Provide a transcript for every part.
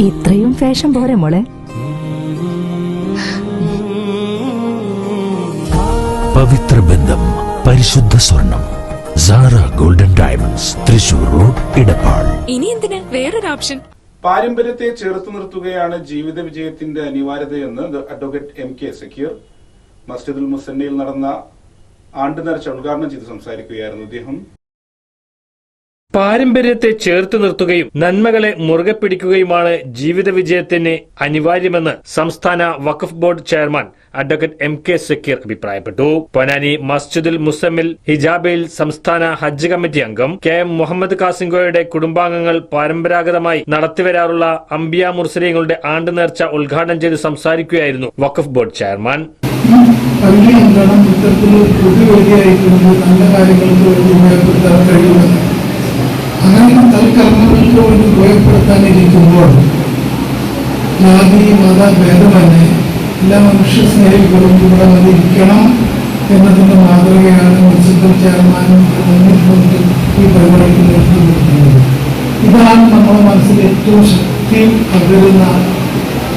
ഇത്രയും ഫാഷൻ പോരെ മോളെ? പവിത്ര ബന്ധം, പരിശുദ്ധ സ്വർണം. Sara golden diamonds, Thrissur road, Edappal. ഇനി എന്തിന് വേറൊരു ഓപ്ഷൻ? പാരമ്പര്യത്തെ ചേർത്ത് നിർത്തുകയാണ് ജീവിത വിജയത്തിന്റെ അനിവാര്യതയെന്ന് അഡ്വക്കേറ്റ് എം കെ സക്കീർ മസ്ജിദുൽ മുസന്നയിൽ നടന്ന ആണ്ടുനേർച്ച ഉദ്ഘാടനം ചെയ്ത് സംസാരിക്കുകയായിരുന്നു അദ്ദേഹം. പാരമ്പര്യത്തെ ചേർത്ത് നിർത്തുകയും നന്മകളെ മുറുകെ പിടിക്കുകയുമാണ് ജീവിത വിജയത്തിന് അനിവാര്യമെന്ന് സംസ്ഥാന വഖഫ് board chairman advocate M K Zakir അഭിപ്രായപ്പെട്ടു. പൊന്നാനി മസ്ജിദുൽ മുസമ്മിൽ ഹിജാബയിൽ സംസ്ഥാന ഹജ്ജ് കമ്മിറ്റി അംഗം കെ എം മുഹമ്മദ് കാസിംഗോയുടെ കുടുംബാംഗങ്ങൾ പരമ്പരാഗതമായി നടത്തിവരാറുള്ള അംബിയ മുർസലീങ്ങളുടെ ആണ്ടുനേർച്ച ഉദ്ഘാടനം ചെയ്ത് സംസാരിക്കുകയായിരുന്നു വഖഫ് ബോർഡ് ചെയർമാൻ. അങ്ങനെ തൽക്കർമ്മങ്ങൾക്ക് വേണ്ടി ഉപയോഗപ്പെടുത്താനിരിക്കുമ്പോൾ ജാതി മത ഭേദമന്യേ എല്ലാ മനുഷ്യ സ്നേഹികളും ഇവിടെ വന്നിരിക്കണം എന്നതിന്റെ മാതൃകയാണ് മുനിസിപ്പൽ ചെയർമാനും ഈ പരിപാടിക്ക് നേതൃത്വം കൊടുക്കുന്നത്. ഇതാണ് നമ്മുടെ മനസ്സിൽ ഏറ്റവും ശക്തി പകരുന്ന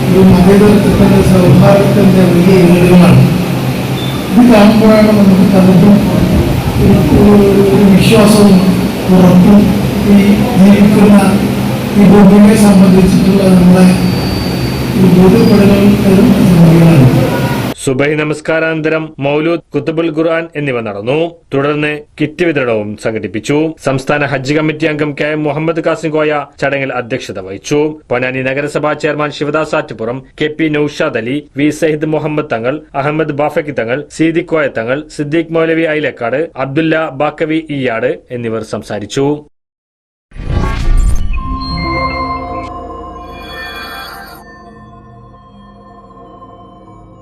ഒരു മതേതരത്വത്തിന്റെ സൗഹാർദ്ദത്തിന്റെ വലിയ ഏടുകളാണ്. ഇത് കാണുമ്പോഴാണ് നമുക്ക് പലതും ഒരു വിശ്വാസവും ഉറപ്പും ഈ ജീവിക്കുന്ന ഈ ഭൂമിയെ സംബന്ധിച്ചിട്ടുള്ള നമ്മളെ ബോധ്യപ്പെടുകൾ സംഭവികളാണ്. സുബഹി നമസ്കാരാനന്തരം മൗലൂദ്, കുത്തുബുൽ ഖുർആൻ എന്നിവ നടന്നു. തുടർന്ന് കിറ്റ് വിതരണവും സംഘടിപ്പിച്ചു. സംസ്ഥാന ഹജ്ജ് കമ്മിറ്റി അംഗം കെ എം മുഹമ്മദ് കാസിംകോയ ചടങ്ങിൽ അധ്യക്ഷത വഹിച്ചു. പൊന്നാനി നഗരസഭാ chairman Shivadas Attupuram, K P Naushad Ali, V Sayyid Muhammad Thangal, Ahmed Bafaqi Thangal, Siddique Koya Thangal, Siddique Moulavi Ailakkad, Abdulla Baqavi Iyad എന്നിവർ സംസാരിച്ചു.